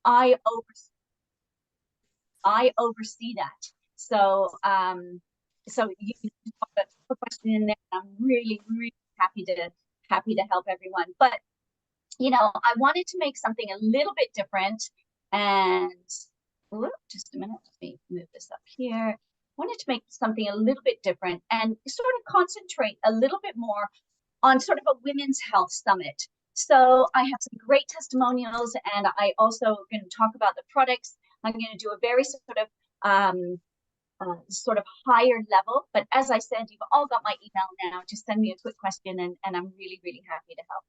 I oversee I oversee that. So so you have a question in there. I'm really, really happy to help everyone. But I wanted to make something a little bit different. And just a minute, let me move this up here. Wanted to make something a little bit different and sort of concentrate a little bit more on sort of a women's health summit. So I have some great testimonials, and I also going to talk about the products. I'm going to do a very sort of higher level. But as I said, you've all got my email now. Just send me a quick question, and I'm really, really happy to help.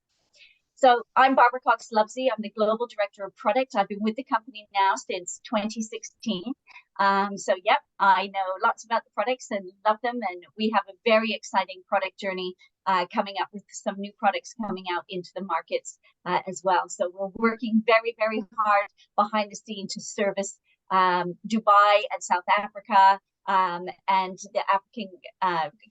So I'm Barbara Cox-Lovesey. I'm the Global Director of Product. I've been with the company now since 2016. So, yep, I know lots about the products and love them. And we have a very exciting product journey coming up with some new products coming out into the markets as well. So we're working very, very hard behind the scene to service Dubai and South Africa, and the African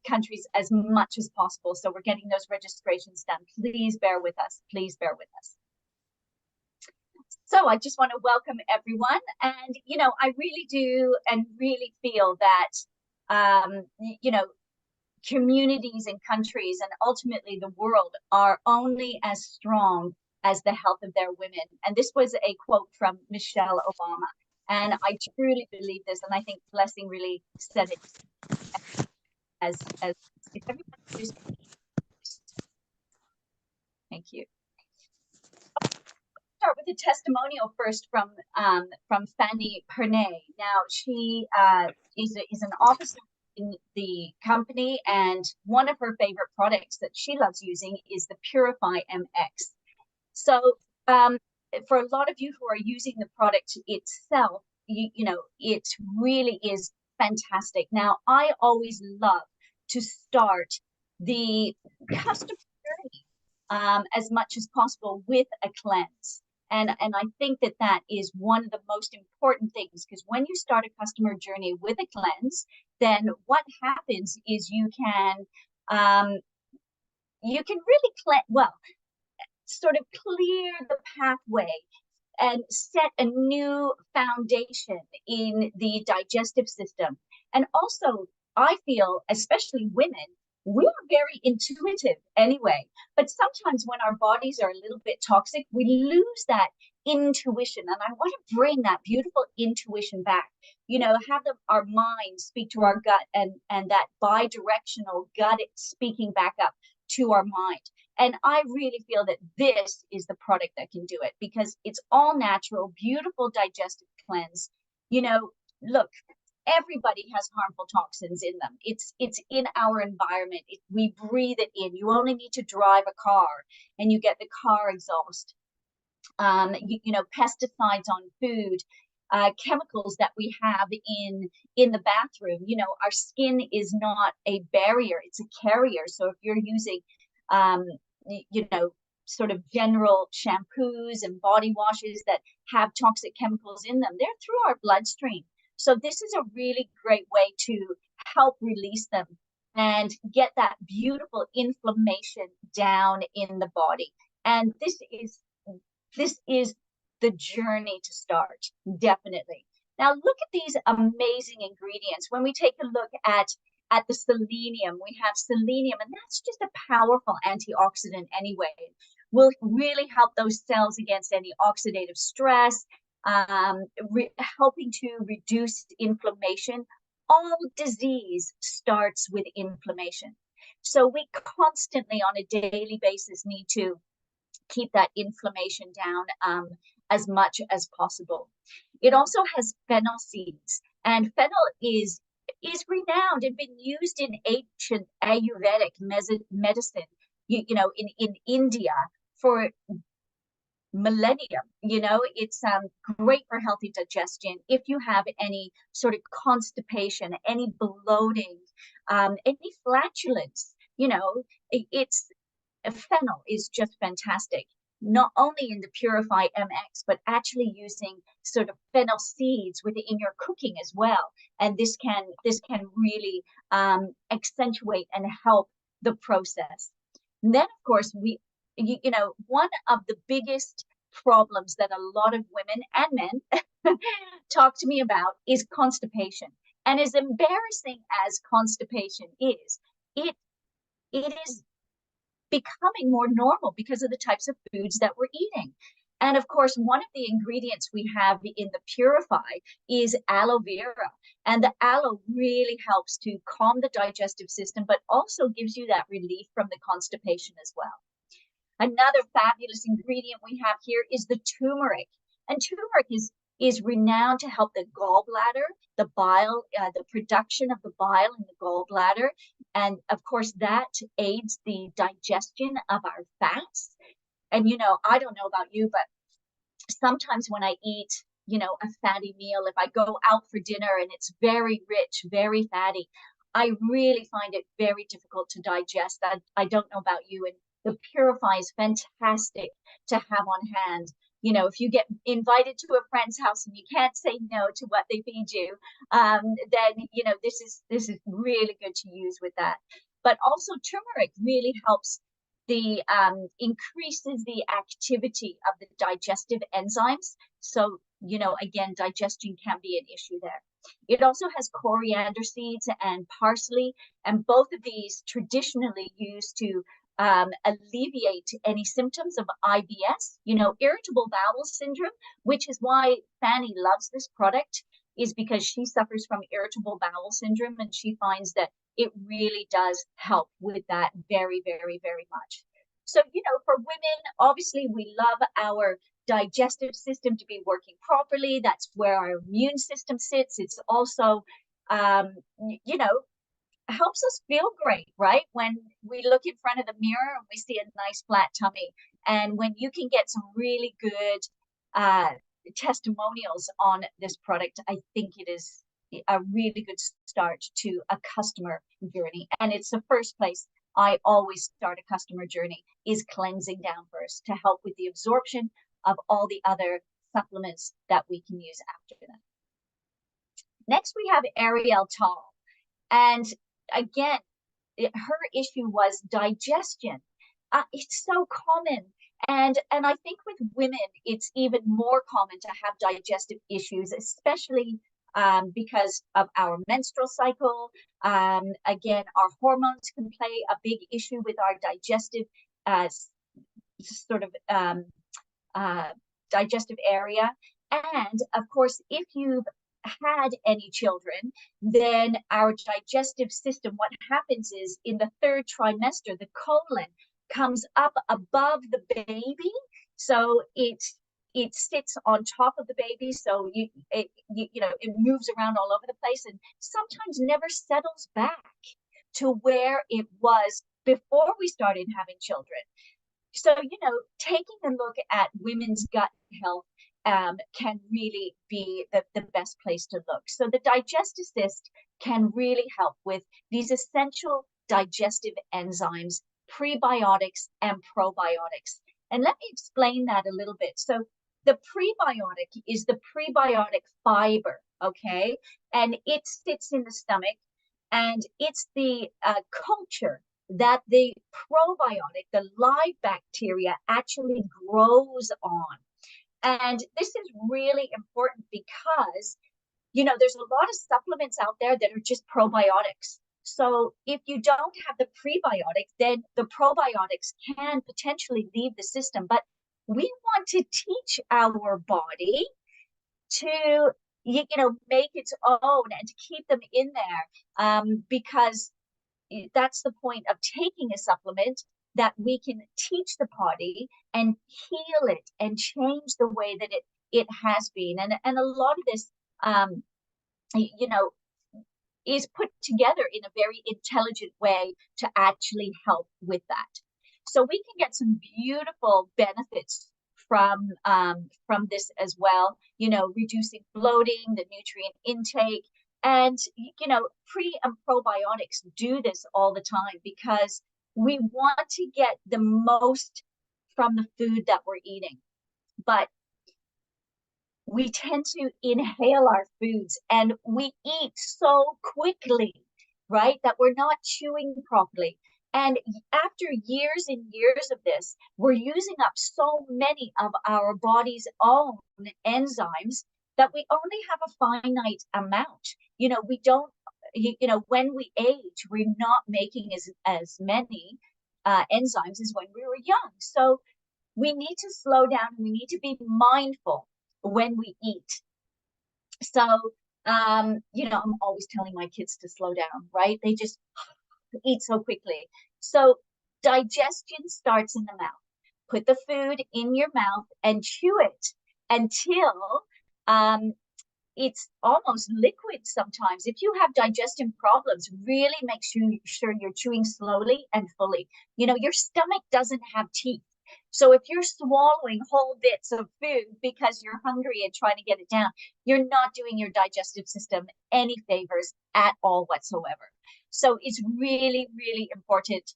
countries as much as possible. So we're getting those registrations done. Please bear with us. Please bear with us. So I just want to welcome everyone. And, I really do and really feel that, communities and countries and ultimately the world are only as strong as the health of their women. And this was a quote from Michelle Obama. And I truly believe this, and I think Blessing really said it as if everyone just, thank you. I'll start with a testimonial first from Fanny Pernay. Now she is an officer in the company, and one of her favorite products that she loves using is the Purify MX. So for a lot of you who are using the product itself, it really is fantastic. Now, I always love to start the customer journey as much as possible with a cleanse. And I think that is one of the most important things, because when you start a customer journey with a cleanse, then what happens is you can really sort of clear the pathway and set a new foundation in the digestive system. And also, I feel, especially women, we are very intuitive anyway. But sometimes when our bodies are a little bit toxic, we lose that intuition. And I want to bring that beautiful intuition back. Have our mind speak to our gut, and that bi-directional gut speaking back up to our mind. And I really feel that this is the product that can do it, because it's all natural, beautiful digestive cleanse. Look, everybody has harmful toxins in them. It's in our environment. We breathe it in. You only need to drive a car and you get the car exhaust. Pesticides on food, chemicals that we have in the bathroom. Our skin is not a barrier, it's a carrier. So if you're using sort of general shampoos and body washes that have toxic chemicals in them, they're through our bloodstream. So this is a really great way to help release them and get that beautiful inflammation down in the body. And this is the journey to start, definitely. Now look at these amazing ingredients. When we take a look at the selenium, we have selenium, and that's just a powerful antioxidant anyway. Will really help those cells against any oxidative stress, helping to reduce inflammation. All disease starts with inflammation. So we constantly on a daily basis need to keep that inflammation down as much as possible. It also has fennel seeds, and fennel is renowned and been used in ancient Ayurvedic medicine, in India for millennium. It's great for healthy digestion. If you have any sort of constipation, any bloating, any flatulence, it's fennel is just fantastic. Not only in the Purify MX, but actually using sort of fennel seeds within your cooking as well. And this can really accentuate and help the process. And then, of course, one of the biggest problems that a lot of women and men talk to me about is constipation. And as embarrassing as constipation is, it is becoming more normal because of the types of foods that we're eating. And of course, one of the ingredients we have in the Purify is aloe vera. And the aloe really helps to calm the digestive system, but also gives you that relief from the constipation as well. Another fabulous ingredient we have here is the turmeric. And turmeric is renowned to help the gallbladder, the bile, the production of the bile in the gallbladder. And of course, that aids the digestion of our fats. And, I don't know about you, but sometimes when I eat, a fatty meal, if I go out for dinner and it's very rich, very fatty, I really find it very difficult to digest. I don't know about you. And the Purify is fantastic to have on hand. If you get invited to a friend's house and you can't say no to what they feed you, then this is really good to use with that. But also turmeric really helps the increases the activity of the digestive enzymes. So, again, digestion can be an issue there. It also has coriander seeds and parsley, and both of these traditionally used to alleviate any symptoms of IBS, irritable bowel syndrome, which is why Fanny loves this product, is because she suffers from irritable bowel syndrome, and she finds that it really does help with that very, very, very much. So, for women, obviously, we love our digestive system to be working properly. That's where our immune system sits. It's also, helps us feel great, right? When we look in front of the mirror and we see a nice flat tummy. And when you can get some really good testimonials on this product, I think it is a really good start to a customer journey. And it's the first place I always start a customer journey, is cleansing down first to help with the absorption of all the other supplements that we can use after that. Next, we have Ariel Tall. And again, her issue was digestion. It's so common. And I think with women, it's even more common to have digestive issues, especially because of our menstrual cycle. Again, our hormones can play a big issue with our digestive digestive area. And of course, if you've had any children, then our digestive system, what happens is in the third trimester, the colon comes up above the baby. So it sits on top of the baby. So it moves around all over the place and sometimes never settles back to where it was before we started having children. So, taking a look at women's gut health can really be the best place to look. So the Digesticist can really help with these essential digestive enzymes, prebiotics and probiotics. And let me explain that a little bit. So the prebiotic is the prebiotic fiber, okay? And it sits in the stomach, and it's the culture that the probiotic, the live bacteria, actually grows on. And this is really important because, there's a lot of supplements out there that are just probiotics. So if you don't have the prebiotic, then the probiotics can potentially leave the system. But we want to teach our body to, make its own and to keep them in there, because that's the point of taking a supplement, that we can teach the body and heal it and change the way that it has been. And a lot of this, is put together in a very intelligent way to actually help with that. So we can get some beautiful benefits from this as well, reducing bloating, the nutrient intake. And, pre and probiotics do this all the time because we want to get the most from the food that we're eating. But we tend to inhale our foods and we eat so quickly, right, that we're not chewing properly. And after years and years of this, we're using up so many of our body's own enzymes that we only have a finite amount. We don't, when we age, we're not making as many enzymes as when we were young. So we need to slow down. We need to be mindful when we eat. So, I'm always telling my kids to slow down, right? They just eat so quickly. So digestion starts in the mouth. Put the food in your mouth and chew it until it's almost liquid sometimes. If you have digestive problems, really make sure you're chewing slowly and fully. Your stomach doesn't have teeth. So if you're swallowing whole bits of food because you're hungry and trying to get it down, you're not doing your digestive system any favors at all whatsoever. So it's really, really important.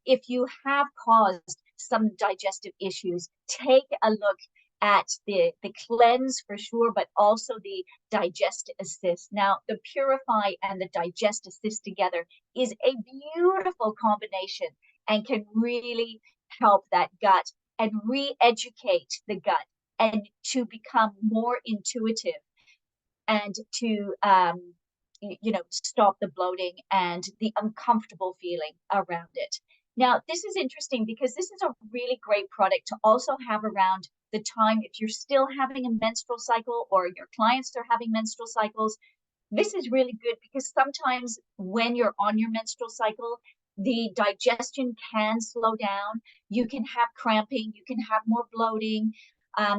If you have caused some digestive issues, take a look at the cleanse for sure, but also the digest assist. Now, the purify and the digest assist together is a beautiful combination and can really help that gut and re-educate the gut and to become more intuitive and to stop the bloating and the uncomfortable feeling around it. Now, this is interesting because this is a really great product to also have around the time if you're still having a menstrual cycle or your clients are having menstrual cycles. This is really good because sometimes when you're on your menstrual cycle, the digestion can slow down. You can have cramping, you can have more bloating.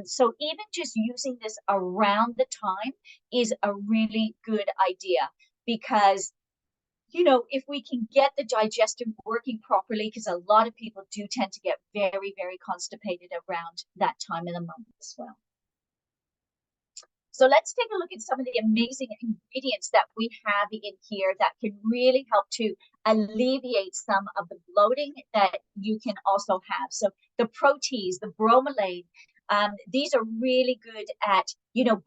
So even just using this around the time is a really good idea because, if we can get the digestion working properly, because a lot of people do tend to get very, very constipated around that time of the month as well. So let's take a look at some of the amazing ingredients that we have in here that can really help to alleviate some of the bloating that you can also have. So the protease, the bromelain, these are really good at,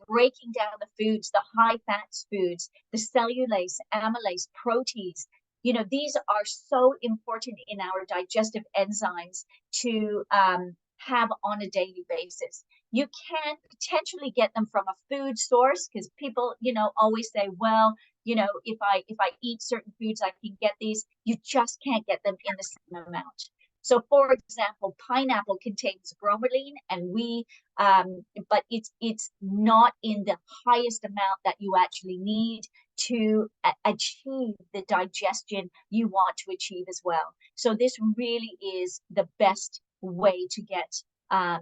breaking down the foods, the high fats foods, the cellulase, amylase, protease. These are so important in our digestive enzymes to have on a daily basis. You can potentially get them from a food source because people, always say, well, if I eat certain foods, I can get these. You just can't get them in the same amount. So, for example, pineapple contains bromelain, and but it's not in the highest amount that you actually need to achieve the digestion you want to achieve as well. So this really is the best way to get a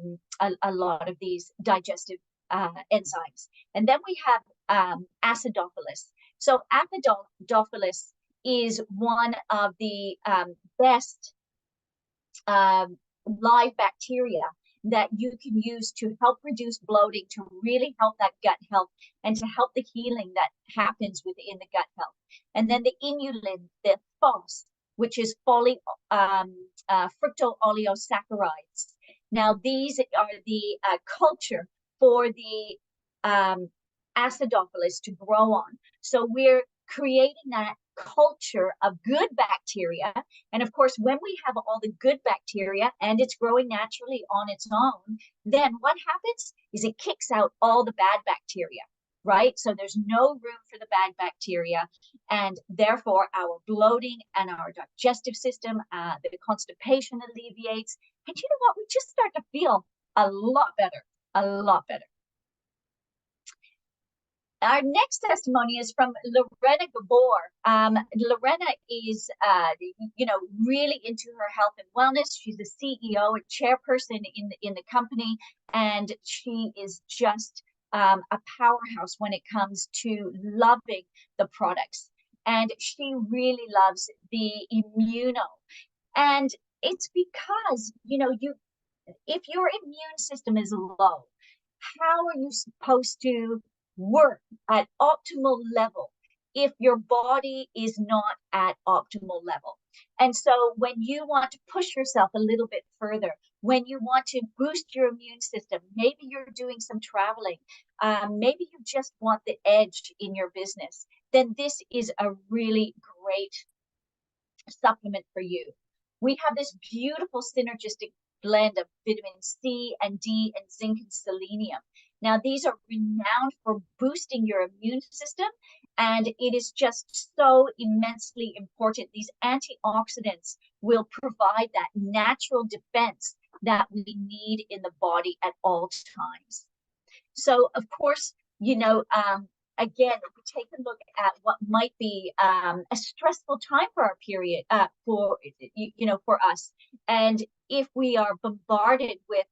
lot of these digestive enzymes. And then we have acidophilus. So acidophilus is one of the best live bacteria that you can use to help reduce bloating, to really help that gut health, and to help the healing that happens within the gut health. And then the inulin, the FOS, which is fructooligosaccharides. Now, these are the culture for the acidophilus to grow on. So we're creating that culture of good bacteria. And of course, when we have all the good bacteria and it's growing naturally on its own, then what happens is it kicks out all the bad bacteria, right? So there's no room for the bad bacteria. And therefore, our bloating and our digestive system, the constipation alleviates. And you know what? We just start to feel a lot better, a lot better. Our next testimony is from Lorena Gabor. Lorena is, really into her health and wellness. She's a CEO and chairperson in the company, and she is just a powerhouse when it comes to loving the products. And she really loves the Immuno. And it's because, if your immune system is low, how are you supposed to work at optimal level if your body is not at optimal level? And so when you want to push yourself a little bit further, when you want to boost your immune system, maybe you're doing some traveling, maybe you just want the edge in your business, then this is a really great supplement for you. We have this beautiful synergistic blend of vitamin C and D and zinc and selenium. Now, these are renowned for boosting your immune system, and it is just so immensely important. These antioxidants will provide that natural defense that we need in the body at all times. So, of course, again, we take a look at what might be a stressful time for our period, for us. And if we are bombarded with,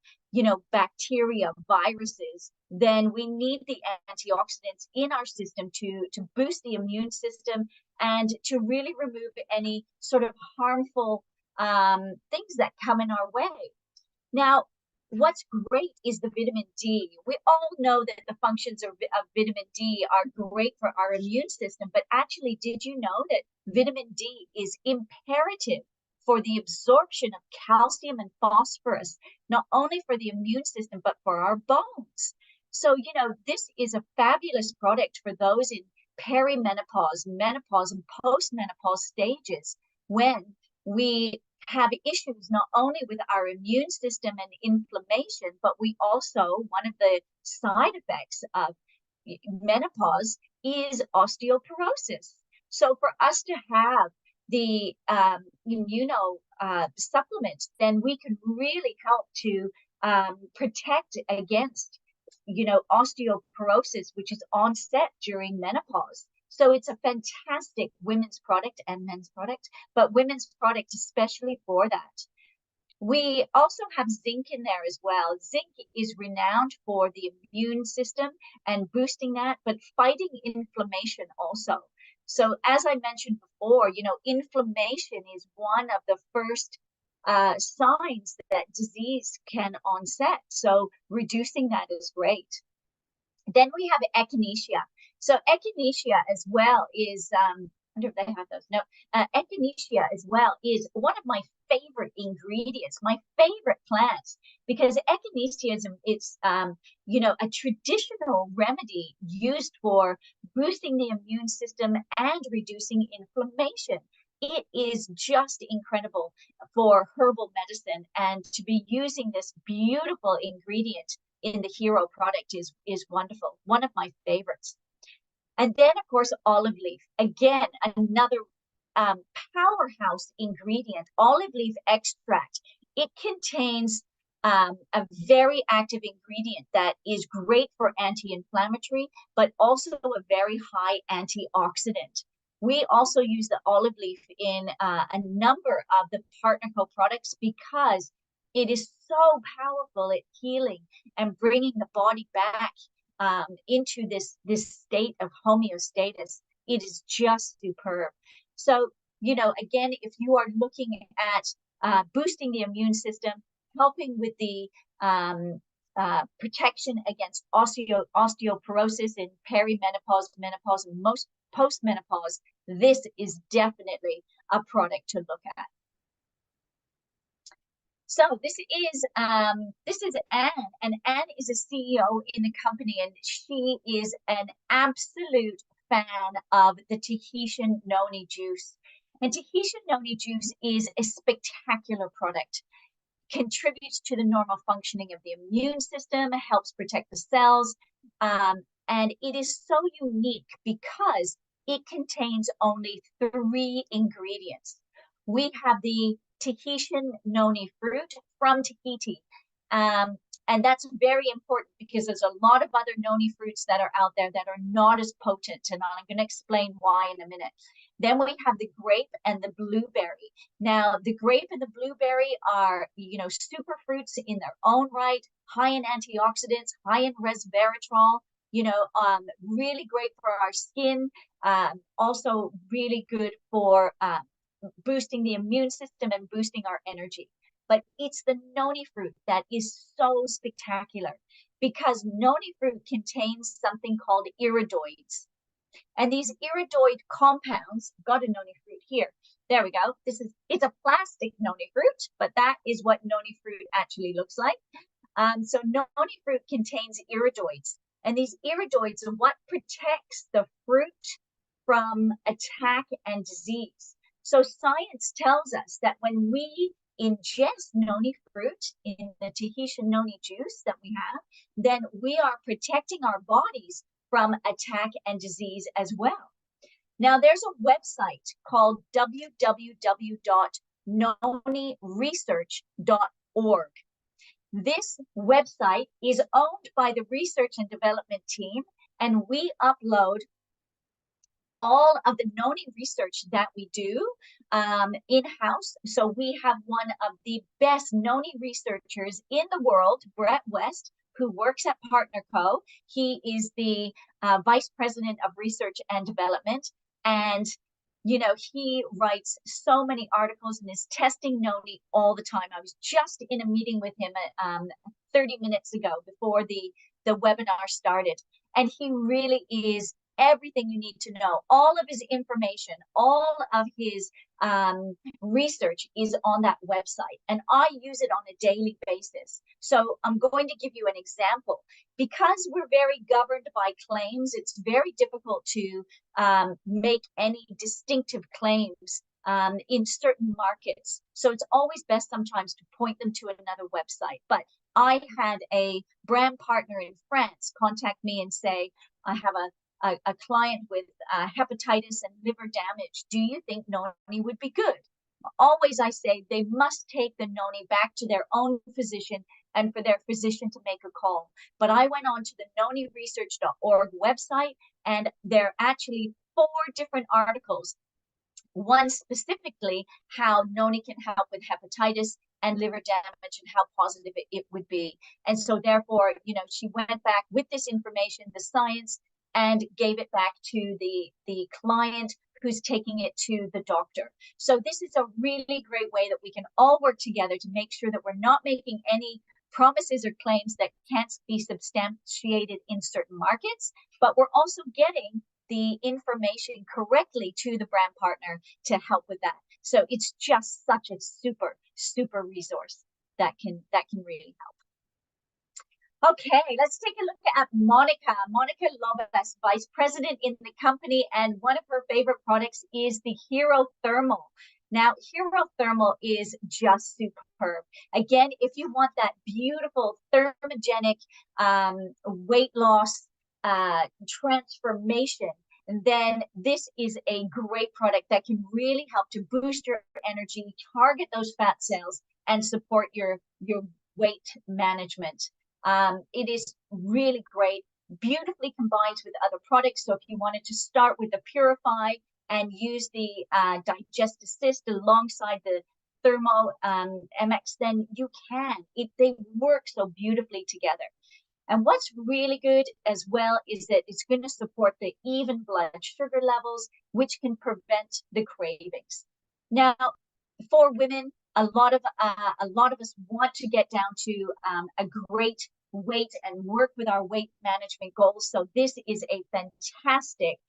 bacteria, viruses, then we need the antioxidants in our system to boost the immune system and to really remove any sort of harmful things that come in our way. Now, what's great is the vitamin D. We all know that the functions of vitamin D are great for our immune system, but actually, did you know that vitamin D is imperative for the absorption of calcium and phosphorus, not only for the immune system, but for our bones? So, this is a fabulous product for those in perimenopause, menopause, and postmenopause stages when we have issues not only with our immune system and inflammation, but we also, one of the side effects of menopause is osteoporosis. So for us to have the supplements, then we can really help to protect against, osteoporosis, which is onset during menopause. So it's a fantastic women's product and men's product, but women's product especially for that. We also have zinc in there as well. Zinc is renowned for the immune system and boosting that, but fighting inflammation also. So as I mentioned before, inflammation is one of the first signs that disease can onset. So reducing that is great. Then we have echinacea. So echinacea as well is, I wonder if they have those. No, echinacea as well is one of my favorite ingredients, my favorite plants, because echinacea is, a traditional remedy used for boosting the immune system and reducing inflammation. It is just incredible for herbal medicine, and to be using this beautiful ingredient in the hero product is wonderful. One of my favorites. And then, of course, olive leaf. Again, another powerhouse ingredient, olive leaf extract. It contains a very active ingredient that is great for anti-inflammatory, but also a very high antioxidant. We also use the olive leaf in a number of the PartnerCo products because it is so powerful at healing and bringing the body back into this state of homeostasis. It is just superb. So, again, if you are looking at boosting the immune system, helping with the protection against osteoporosis in perimenopause, menopause, and most postmenopause, this is definitely a product to look at. So this is Anne, and Anne is a CEO in the company, and she is an absolute fan of the Tahitian noni juice. And Tahitian noni juice is a spectacular product. Contributes to the normal functioning of the immune system, helps protect the cells, and it is so unique because it contains only 3 ingredients. We have the Tahitian noni fruit from Tahiti. And that's very important because there's a lot of other noni fruits that are out there that are not as potent. And I'm going to explain why in a minute. Then we have the grape and the blueberry. Now, the grape and the blueberry are, super fruits in their own right, high in antioxidants, high in resveratrol, really great for our skin. Also really good for boosting the immune system and boosting our energy. But it's the noni fruit that is so spectacular because noni fruit contains something called iridoids. And these iridoid compounds, got a noni fruit here. There we go. It's a plastic noni fruit, but that is what noni fruit actually looks like. So noni fruit contains iridoids. And these iridoids are what protects the fruit from attack and disease. So science tells us that when we ingest noni fruit in the Tahitian noni juice that we have, then we are protecting our bodies from attack and disease as well. Now, there's a website called www.noniresearch.org. This website is owned by the research and development team, and we upload all of the noni research that we do in-house. So we have one of the best noni researchers in the world, Brett West, who works at PartnerCo. He is the Vice President of Research and Development. And, you know, he writes so many articles and is testing noni all the time. I was just in a meeting with him 30 minutes ago before the webinar started. And he really is everything you need to know. All of his information, all of his research is on that website, and I use it on a daily basis. So I'm going to give you an example. Because we're very governed by claims, it's very difficult to make any distinctive claims in certain markets. So it's always best sometimes to point them to another website. But I had a brand partner in France contact me and say, I have a client with hepatitis and liver damage. Do you think noni would be good? Always I say they must take the noni back to their own physician and for their physician to make a call. But I went on to the noniresearch.org website, and there are actually 4 different articles. One specifically how noni can help with hepatitis and liver damage and how positive it would be. And so therefore, you know, she went back with this information, the science, and gave it back to the client who's taking it to the doctor. So this is a really great way that we can all work together to make sure that we're not making any promises or claims that can't be substantiated in certain markets, but we're also getting the information correctly to the brand partner to help with that. So it's just such a super resource that can really help. Okay, let's take a look at Monica Lobas, Vice President in the company, and one of her favorite products is the Hero Thermal. Now, Hero Thermal is just superb. Again, if you want that beautiful thermogenic weight loss transformation, then this is a great product that can really help to boost your energy, target those fat cells, and support your weight management. It is really great, beautifully combines with other products. So if you wanted to start with the Purify and use the Digest Assist alongside the Thermo MX, then you can. They work so beautifully together. And what's really good as well is that it's going to support the even blood sugar levels, which can prevent the cravings. Now, for women, a lot of us want to get down to a great weight and work with our weight management goals. So this is a fantastic,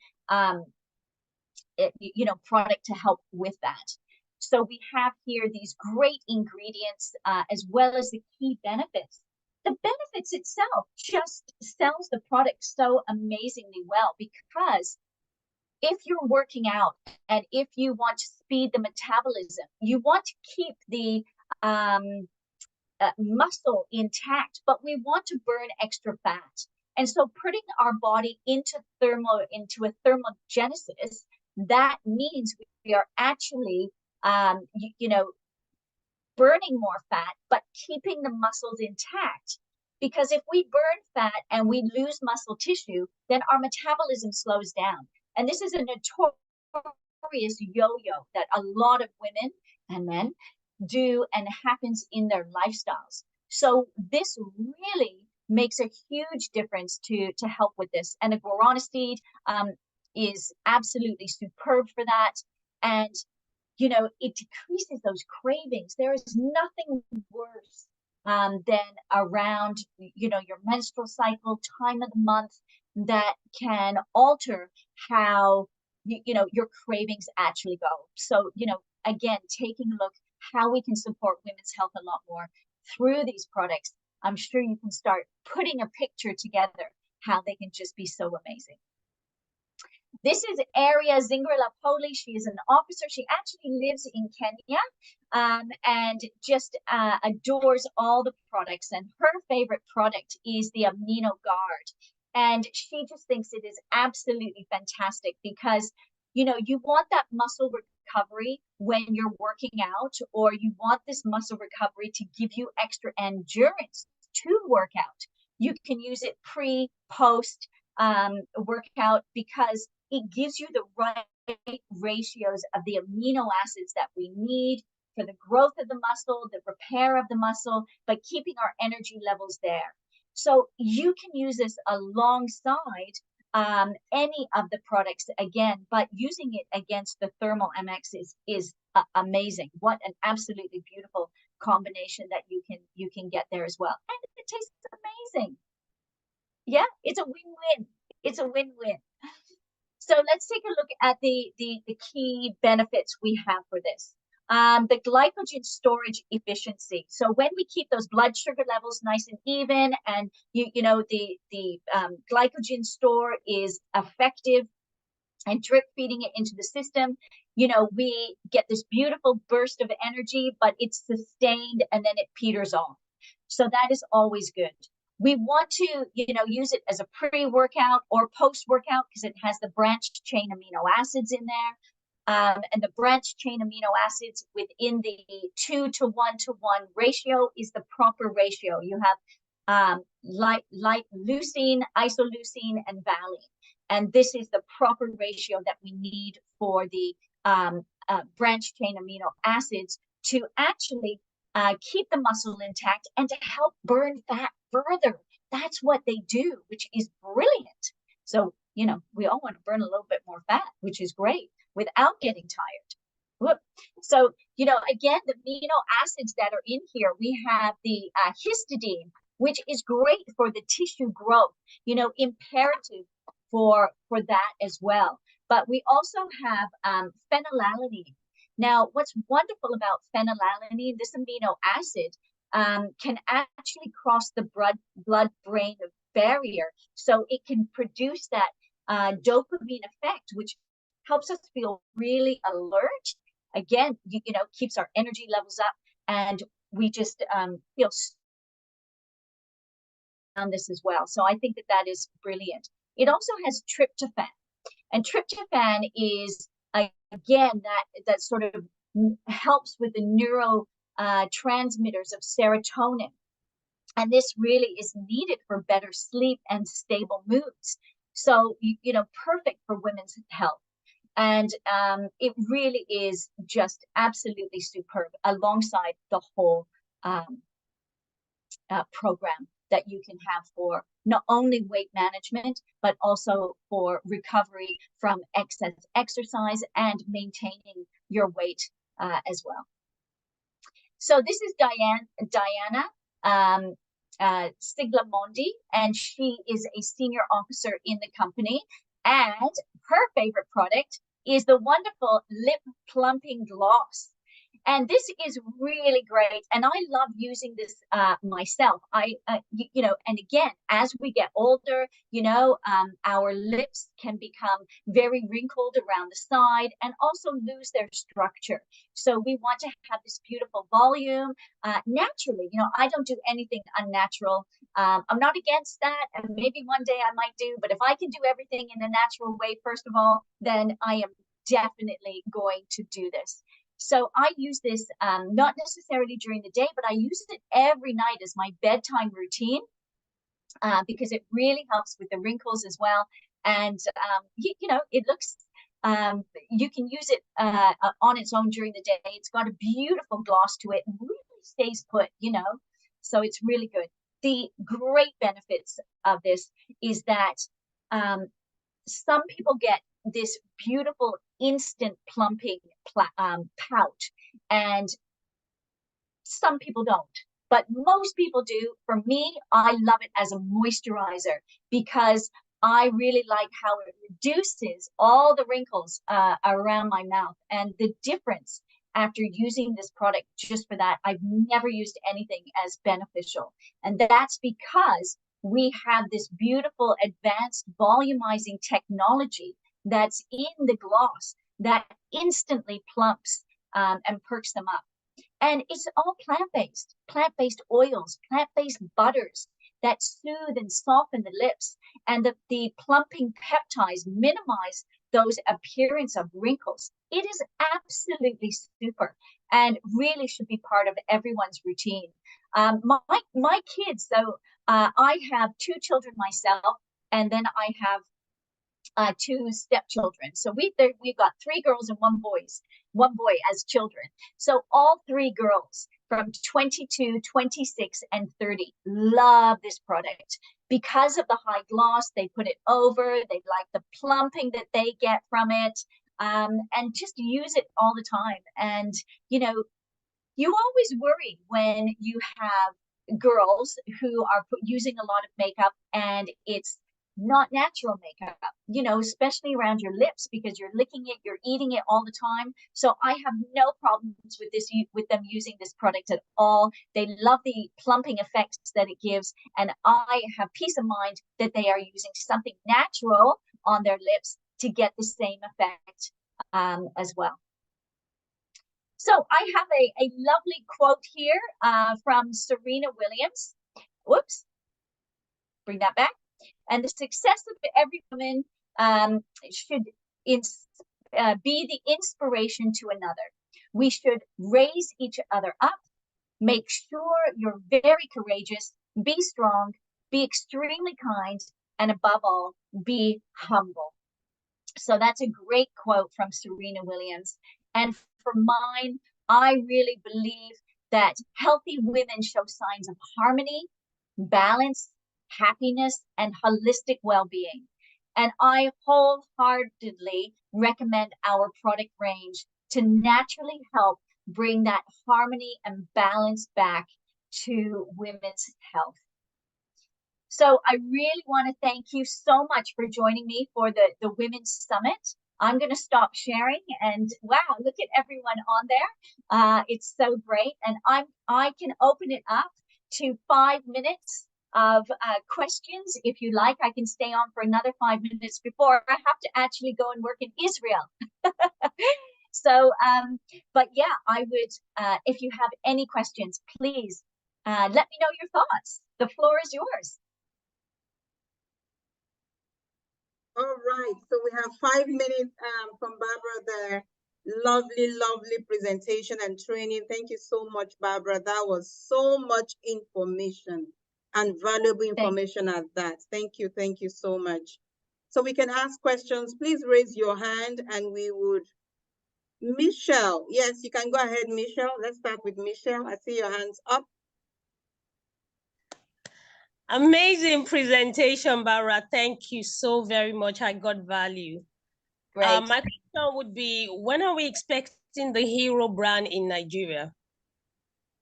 product to help with that. So we have here these great ingredients as well as the key benefits. The benefits itself just sells the product so amazingly well, because if you're working out and if you want to speed the metabolism, you want to keep the muscle intact, but we want to burn extra fat. And so putting our body into a thermogenesis, that means we are actually, burning more fat, but keeping the muscles intact. Because if we burn fat and we lose muscle tissue, then our metabolism slows down. And this is a notorious yo-yo that a lot of women and men do and happens in their lifestyles. So this really makes a huge difference to help with this. And the guarana seed is absolutely superb for that. And it decreases those cravings. There is nothing worse than around, your menstrual cycle, time of the month, that can alter how, your cravings actually go. So, again, taking a look how we can support women's health a lot more through these products. I'm sure you can start putting a picture together how they can just be so amazing. This is Aria Zingralapoli. She is an officer. She actually lives in Kenya, and just adores all the products. And her favorite product is the Amino Guard. And she just thinks it is absolutely fantastic because, you know, you want that muscle recovery when you're working out, or you want this muscle recovery to give you extra endurance to work out. You can use it pre, post workout because it gives you the right ratios of the amino acids that we need for the growth of the muscle, the repair of the muscle, but keeping our energy levels there. So you can use this alongside any of the products again, but using it against the thermal MX is amazing. What an absolutely beautiful combination that you can get there as well. And it tastes amazing. Yeah, it's a win-win. It's a win-win. So let's take a look at the key benefits we have for this. The glycogen storage efficiency. So when we keep those blood sugar levels nice and even, and you know the glycogen store is effective and drip feeding it into the system, you know, we get this beautiful burst of energy, but it's sustained and then it peters off. So that is always good. We want to, you know, use it as a pre-workout or post-workout because it has the branched chain amino acids in there. And the branched chain amino acids within the 2 to 1 to 1 ratio is the proper ratio. You have leucine, isoleucine, and valine. And this is the proper ratio that we need for the branched chain amino acids to actually keep the muscle intact and to help burn fat further. That's what they do, which is brilliant. So, you know, we all want to burn a little bit more fat, which is great, without getting tired. Whoop. So, you know, again, the amino acids that are in here, we have the histidine, which is great for the tissue growth, you know, imperative for that as well. But we also have phenylalanine. Now, what's wonderful about phenylalanine, this amino acid, can actually cross the blood-brain barrier. So it can produce that dopamine effect, which helps us feel really alert. Again, you know, keeps our energy levels up, and we just feel on this as well. So I think that is brilliant. It also has tryptophan, and tryptophan is, again, that sort of helps with the neurotransmitters of serotonin. And this really is needed for better sleep and stable moods. So, you know, perfect for women's health. And it really is just absolutely superb alongside the whole program that you can have for not only weight management, but also for recovery from excess exercise and maintaining your weight as well. So this is Diana Siglamondi, and she is a senior officer in the company. And her favorite product is the wonderful lip plumping gloss. And this is really great. And I love using this myself. You know, and again, as we get older, you know, our lips can become very wrinkled around the side and also lose their structure. So we want to have this beautiful volume naturally. You know, I don't do anything unnatural. I'm not against that. And maybe one day I might do. But if I can do everything in a natural way, first of all, then I am definitely going to do this. So I use this not necessarily during the day, but I use it every night as my bedtime routine because it really helps with the wrinkles as well. And, you know, it looks, you can use it on its own during the day. It's got a beautiful gloss to it and really stays put, you know, so it's really good. The great benefits of this is that some people get this beautiful instant plumping pout, and some people don't, but most people do. For me, I love it as a moisturizer because I really like how it reduces all the wrinkles around my mouth. And the difference after using this product just for that, I've never used anything as beneficial. And that's because we have this beautiful advanced volumizing technology that's in the gloss that instantly plumps and perks them up. And it's all plant-based oils, plant-based butters that soothe and soften the lips. And the plumping peptides minimize those appearance of wrinkles. It is absolutely super and really should be part of everyone's routine. My kids, so I have two children myself, and then I have two stepchildren. So we've got three girls and one boy as children. So all three girls from 22, 26, and 30 love this product because of the high gloss. They put it over. They like the plumping that they get from it, and just use it all the time. And you always worry when you have girls who are using a lot of makeup and it's not natural makeup, especially around your lips because you're licking it, you're eating it all the time. So I have no problems with them using this product at all. They love the plumping effects that it gives, and I have peace of mind that they are using something natural on their lips to get the same effect as well. So I have a lovely quote here from Serena Williams. Whoops, bring that back. And the success of every woman should be the inspiration to another. We should raise each other up, make sure you're very courageous, be strong, be extremely kind, and above all, be humble. So that's a great quote from Serena Williams. And for mine, I really believe that healthy women show signs of harmony, balance, happiness, and holistic well-being. And I wholeheartedly recommend our product range to naturally help bring that harmony and balance back to women's health. So I really want to thank you so much for joining me for the Women's Summit. I'm going to stop sharing, and wow, look at everyone on there. It's so great. And I can open it up to 5 minutes of questions. If you like, I can stay on for another 5 minutes before I have to actually go and work in Israel. So, but yeah, I would, if you have any questions, please let me know your thoughts. The floor is yours. All right, so we have 5 minutes from Barbara there. Lovely presentation and training. Thank you so much, Barbara. That was so much information and valuable information at that. Thank you so much. So we can ask questions. Please raise your hand and we would. Michelle, yes, you can go ahead, Michelle. Let's start with Michelle. I see your hands up. Amazing presentation, Barbara. Thank you so very much. I got value. Great. My question would be, when are we expecting the hero brand in Nigeria?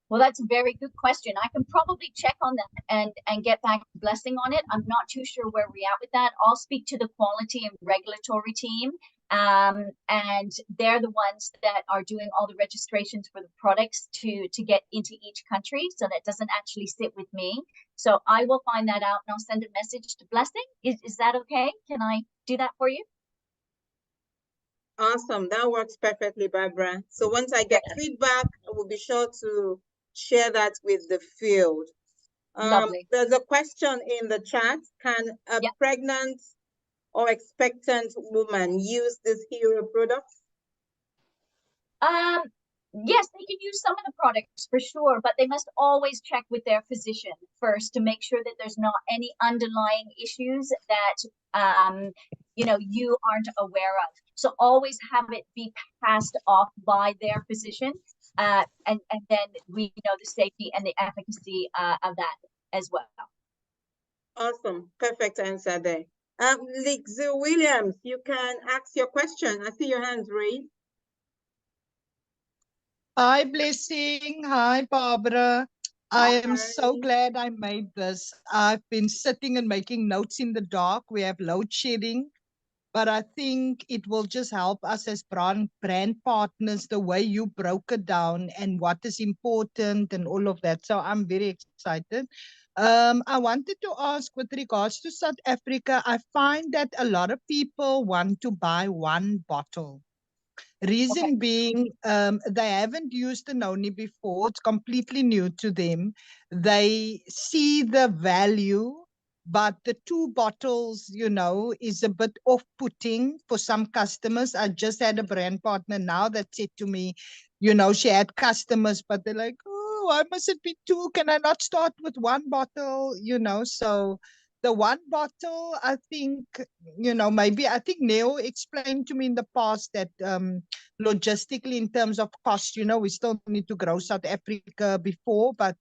Well, that's a very good question. I can probably check on that and get back blessing on it. I'm not too sure where we're at with that. I'll speak to the quality and regulatory team. And they're the ones that are doing all the registrations for the products to get into each country. So that doesn't actually sit with me. So I will find that out and I'll send a message to Blessing. Is that okay? Can I do that for you? Awesome. That works perfectly, Barbara. So once I get feedback, I will be sure to share that with the field. There's a question in the chat. Can a pregnant or expectant woman use this hero product? Yes, they can use some of the products for sure, but they must always check with their physician first to make sure that there's not any underlying issues that you aren't aware of. So always have it be passed off by their physician, and then we know the safety and the efficacy of that as well. Awesome, perfect answer there. Lixie Williams, you can ask your question. I see your hands raised. Hi, Blessing. Hi, Barbara. I am so glad I made this. I've been sitting and making notes in the dark. We have load shedding, but I think it will just help us as brand partners, the way you broke it down and what is important and all of that. So I'm very excited. I wanted to ask with regards to South Africa, I find that a lot of people want to buy one bottle. Reason being, they haven't used the noni before. It's completely new to them. They see the value, but the two bottles, is a bit off-putting for some customers. I just had a brand partner now that said to me, she had customers, but they're like, oh, why must it be two? Can I not start with one bottle? So the one bottle, I think, maybe I think Neo explained to me in the past that logistically in terms of cost, we still need to grow South Africa before, but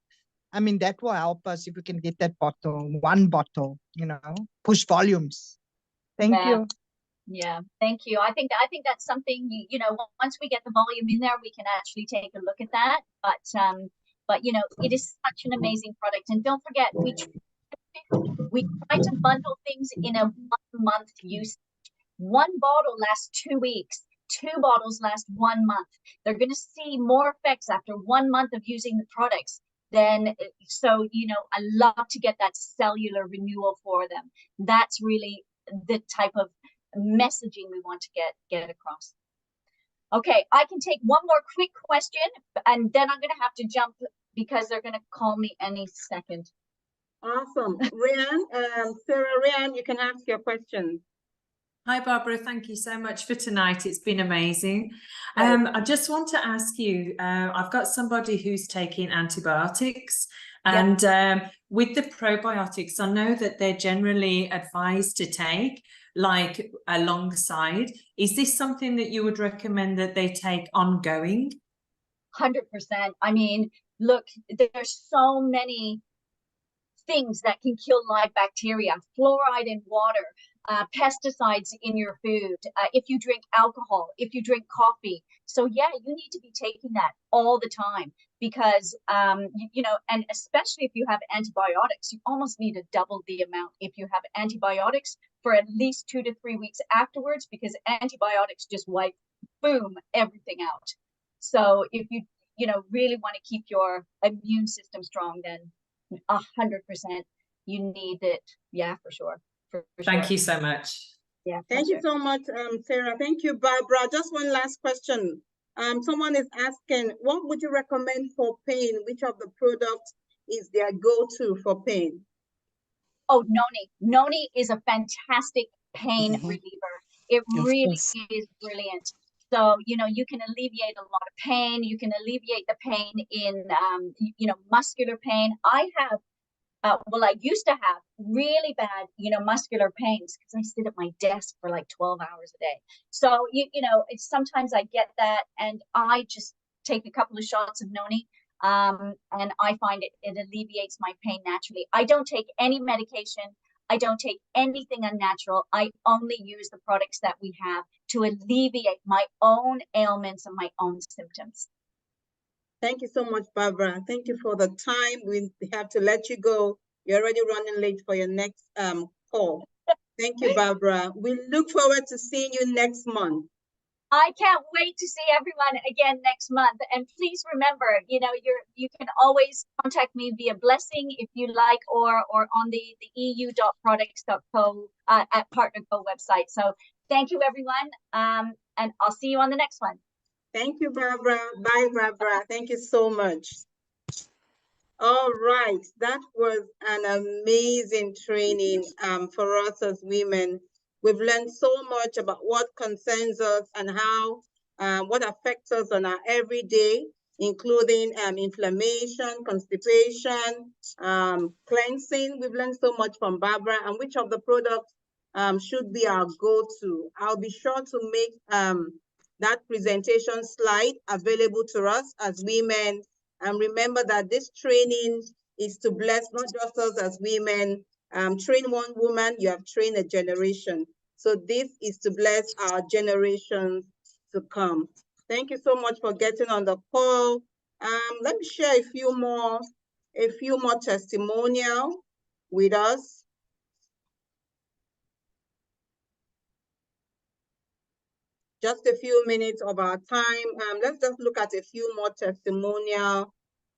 I mean, that will help us if we can get that one bottle, push volumes. Thank you. Yeah, thank you. I think that's something, once we get the volume in there, we can actually take a look at that. But it is such an amazing product. And don't forget, we try to bundle things in a 1 month use. One bottle lasts 2 weeks. 2 bottles last 1 month. They're going to see more effects after 1 month of using the products. So I love to get that cellular renewal for them. That's really the type of messaging we want to get across. Okay, I can take one more quick question, and then I'm going to have to jump because they're going to call me any second. Awesome. Sarah, you can ask your question. Hi, Barbara. Thank you so much for tonight. It's been amazing. I just want to ask you, I've got somebody who's taking antibiotics, and with the probiotics, I know that they're generally advised to take like alongside. Is this something that you would recommend that they take ongoing? 100%. I mean, look, there's so many things that can kill live bacteria, fluoride in water, pesticides in your food, if you drink alcohol, if you drink coffee. So yeah, you need to be taking that all the time because, and especially if you have antibiotics, you almost need to double the amount if you have antibiotics for at least 2 to 3 weeks afterwards, because antibiotics just wipe, boom, everything out. So if you, really want to keep your immune system strong, then 100% you need it. Yeah, for sure. Thank you so much. Yeah. Thank you so much, Sarah. Thank you, Barbara. Just one last question. Someone is asking, what would you recommend for pain? Which of the products is their go-to for pain? Oh, noni. Noni is a fantastic pain reliever. It really is brilliant. So, you can alleviate a lot of pain. You can alleviate the pain in, muscular pain. I used to have really bad, muscular pains because I sit at my desk for like 12 hours a day. So, sometimes I get that and I just take a couple of shots of noni. And I find it alleviates my pain naturally. I don't take any medication. I don't take anything unnatural. I only use the products that we have to alleviate my own ailments and my own symptoms. Thank you so much, Barbara. Thank you for the time. We have to let you go. You're already running late for your next call. Thank you, Barbara. We look forward to seeing you next month. I can't wait to see everyone again next month. And please remember, you can always contact me via Blessing if you like, or on the eu.products.co at PartnerCo website. So thank you, everyone. And I'll see you on the next one. Thank you, Barbara. Bye, Barbara. Thank you so much. All right, that was an amazing training for us as women. We've learned so much about what concerns us and how, what affects us on our everyday, including inflammation, constipation, cleansing. We've learned so much from Barbara, and which of the products should be our go-to. I'll be sure to make that presentation slide available to us as women. And remember that this training is to bless not just us as women. Train one woman, you have trained a generation. So this is to bless our generations to come. Thank you so much for getting on the call. Let me share a few more testimonials with us. Just a few minutes of our time. Let's just look at a few more testimonials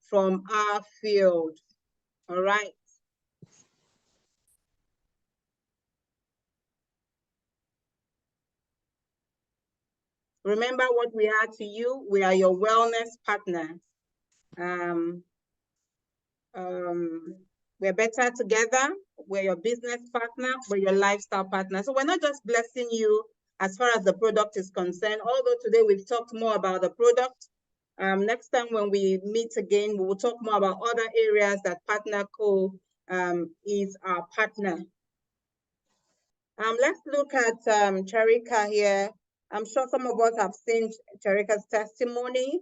from our field. All right. Remember what we are to you. We are your wellness partner. We're better together. We're your business partner. We're your lifestyle partner. So we're not just blessing you as far as the product is concerned, although today we've talked more about the product. Next time when we meet again, we will talk more about other areas that PartnerCo is our partner. Let's look at Charika here. I'm sure some of us have seen Charika's testimony.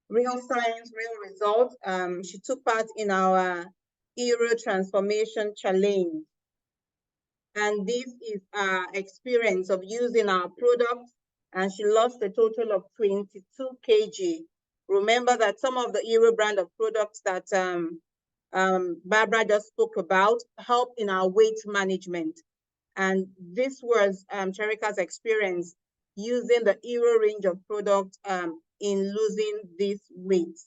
Real science, real results. She took part in our Hero Transformation Challenge. And this is our experience of using our products, and she lost a total of 22 kg. Remember that some of the Hero brand of products that Barbara just spoke about help in our weight management. And this was Charika's experience using the Hero range of products in losing this weight.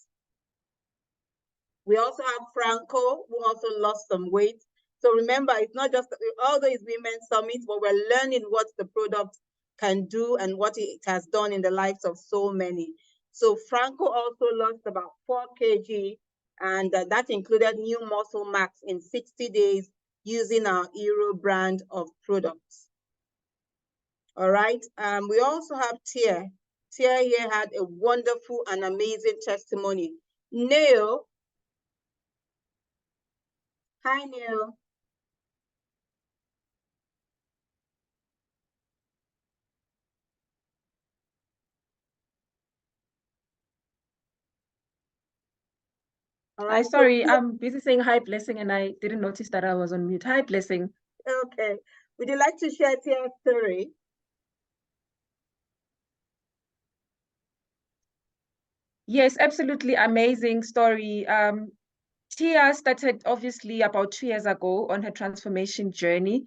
We also have Franco, who also lost some weight. So remember, it's not just, although it's Women's Summit, but we're learning what the product can do and what it has done in the lives of so many. So Franco also lost about 4 kg, and that included new muscle mass in 60 days using our Hero brand of products. All right, we also have Tia. Tia here had a wonderful and amazing testimony. Neil. Hi, Neil. All right. Sorry, I'm busy saying hi, Blessing, and I didn't notice that I was on mute. Hi, Blessing. Okay. Would you like to share Tia's story? Yes, absolutely amazing story. Tia started obviously about 2 years ago on her transformation journey,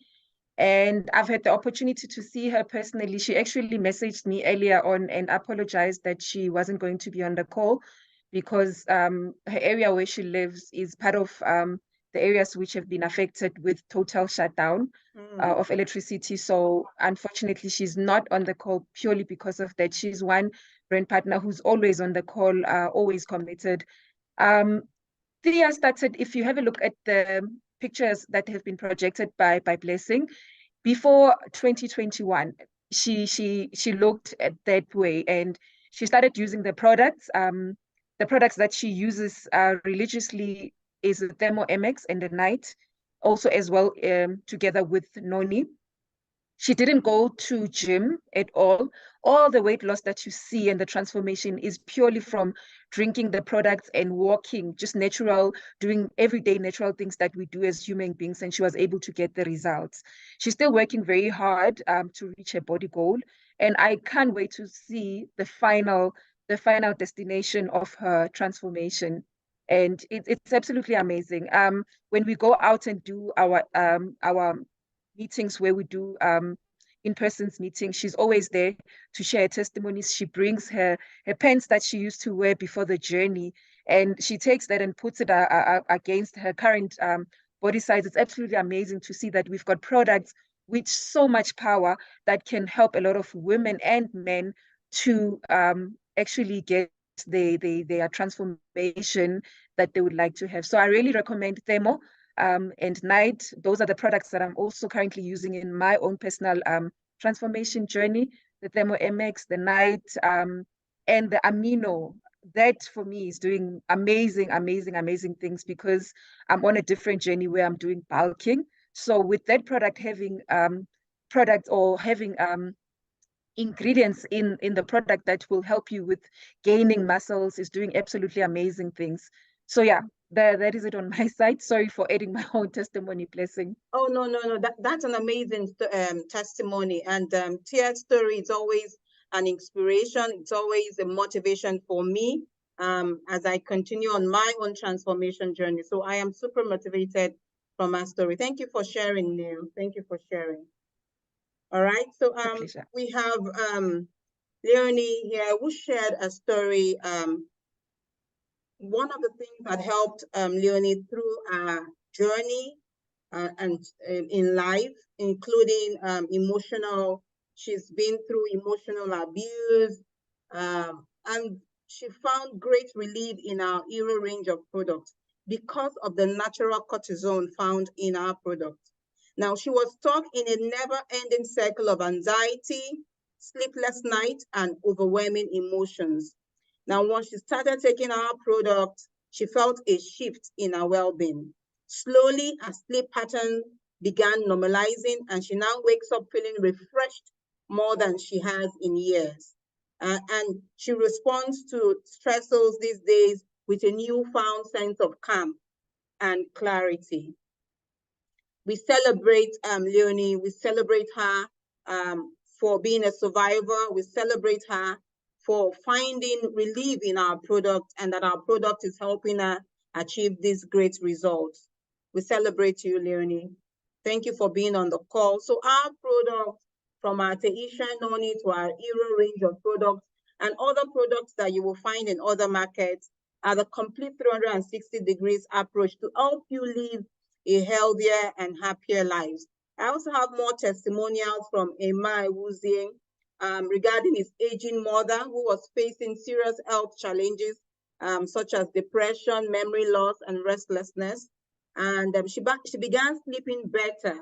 and I've had the opportunity to see her personally. She actually messaged me earlier on and apologized that she wasn't going to be on the call because her area where she lives is part of the areas which have been affected with total shutdown of electricity. So unfortunately, she's not on the call purely because of that. She's one brand partner who's always on the call, always committed. Thea started, if you have a look at the pictures that have been projected by Blessing, before 2021, she looked at that way, and she started using the products. The products that she uses religiously is the Thermo MX and the Night, also as well together with Noni. She didn't go to gym at all. All the weight loss that you see and the transformation is purely from drinking the products and walking, just natural, doing everyday natural things that we do as human beings. And she was able to get the results. She's still working very hard to reach her body goal. And I can't wait to see the final destination of her transformation. And it's absolutely amazing. When we go out and do our meetings where we do in-person meetings, she's always there to share testimonies. She brings her pants that she used to wear before the journey, and she takes that and puts it against her current body size. It's absolutely amazing to see that we've got products with so much power that can help a lot of women and men to actually get their transformation that they would like to have. So I really recommend Thermo and Night. Those are the products that I'm also currently using in my own personal transformation journey. The Thermo MX, the Night, and the Amino. That for me is doing amazing things because I'm on a different journey where I'm doing bulking. So with that product having ingredients in the product that will help you with gaining muscles is doing absolutely amazing things. So yeah, that is it on my side. Sorry for adding my own testimony, Blessing. Oh, no. That's an amazing testimony. And Tia's story is always an inspiration. It's always a motivation for me as I continue on my own transformation journey. So I am super motivated from our story. Thank you for sharing, Neil. Thank you for sharing. All right. So we have Leonie here who shared a story. One of the things that helped Leonie through our journey and in life, including she's been through emotional abuse. And she found great relief in our Hero range of products because of the natural cortisone found in our product. Now, she was stuck in a never-ending cycle of anxiety, sleepless nights, and overwhelming emotions. Now, once she started taking our product, she felt a shift in her well-being. Slowly, her sleep pattern began normalizing, and she now wakes up feeling refreshed more than she has in years. And she responds to stressors these days with a newfound sense of calm and clarity. We celebrate Leonie, we celebrate her for being a survivor, we celebrate her for finding relief in our product and that our product is helping her achieve these great results. We celebrate you, Leonie. Thank you for being on the call. So our product, from our Teisha Noni to our Hero range of products and other products that you will find in other markets, are the complete 360 degrees approach to help you live a healthier and happier life. I also have more testimonials from Emma Ewuzie regarding his aging mother who was facing serious health challenges such as depression, memory loss, and restlessness. And she began sleeping better.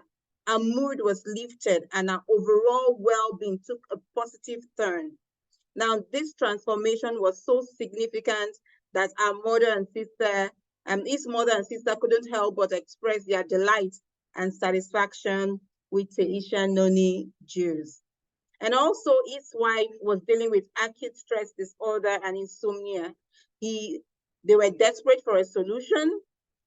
Her mood was lifted and her overall well-being took a positive turn. Now, this transformation was so significant that our mother and sister, his mother and sister couldn't help but express their delight and satisfaction with Teisha Noni juice. And also, his wife was dealing with acute stress disorder and insomnia. They were desperate for a solution,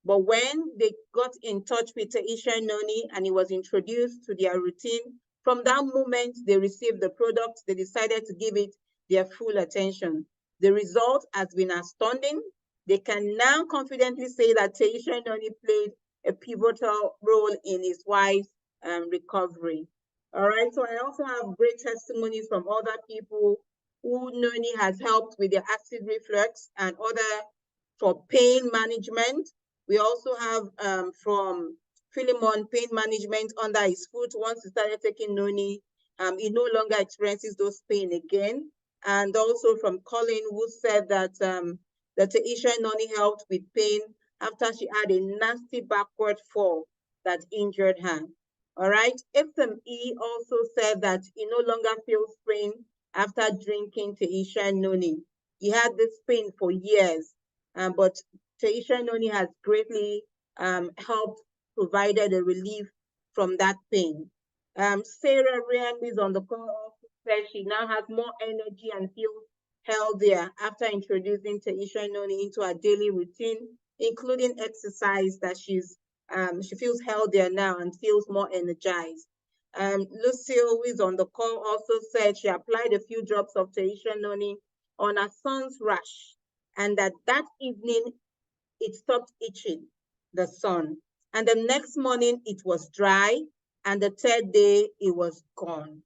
but when they got in touch with Teisha Noni and he was introduced to their routine, from that moment they received the product, they decided to give it their full attention. The result has been astounding. They can now confidently say that Teisha Noni played a pivotal role in his wife's recovery. All right, so I also have great testimonies from other people who Noni has helped with their acid reflux and other for pain management. We also have from Philemon pain management under his foot. Once he started taking Noni, he no longer experiences those pain again. And also from Colin, who said that that Teisha Noni helped with pain after she had a nasty backward fall that injured her. All right. FME also said that he no longer feels pain after drinking Teisha Noni. He had this pain for years, but Teisha Noni has greatly helped provided a relief from that pain. Sarah Ryan, who is on the call, said she now has more energy and feels healthier after introducing Teisha Noni into her daily routine, including exercise, that she feels healthier now and feels more energized. Lucille, who is on the call, also said she applied a few drops of Teisha Noni on her son's rash, and that evening it stopped itching the son. And the next morning it was dry, and the third day it was gone.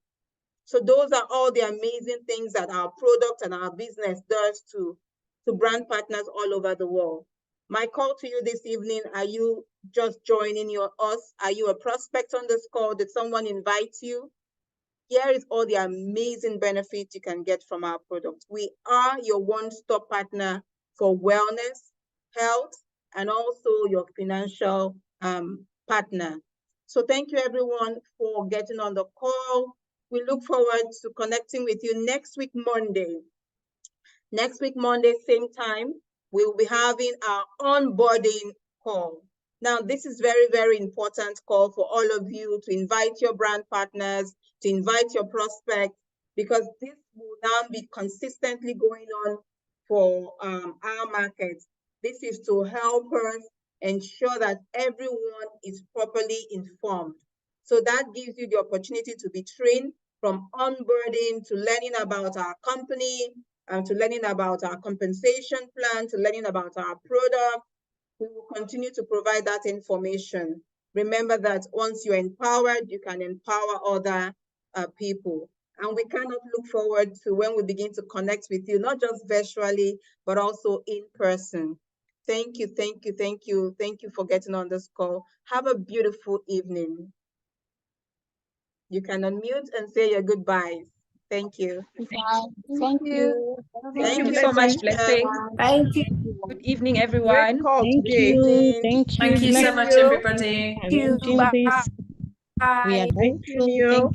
So those are all the amazing things that our product and our business does to brand partners all over the world. My call to you this evening, are you just joining us? Are you a prospect on this call? Did someone invite you? Here is all the amazing benefits you can get from our product. We are your one-stop partner for wellness, health, and also your financial partner. So thank you everyone for getting on the call. We look forward to connecting with you next week, Monday. Next week, Monday, same time, we'll be having our onboarding call. Now, this is very, very important call for all of you to invite your brand partners, to invite your prospects, because this will now be consistently going on for our market. This is to help us ensure that everyone is properly informed. So that gives you the opportunity to be trained from onboarding to learning about our company, to learning about our compensation plan, to learning about our product. We will continue to provide that information. Remember that once you're empowered, you can empower other people. And we cannot look forward to when we begin to connect with you, not just virtually, but also in person. Thank you, thank you, thank you. Thank you for getting on this call. Have a beautiful evening. You can unmute and say your goodbyes. Thank you. Thank you. Thank you so much, Blessing. Thank you. Good evening, Great everyone. call Thank today. you. Thank you. Thank you so much, you. everybody. Thank you. Thank you, Bye. Neil. Thank you.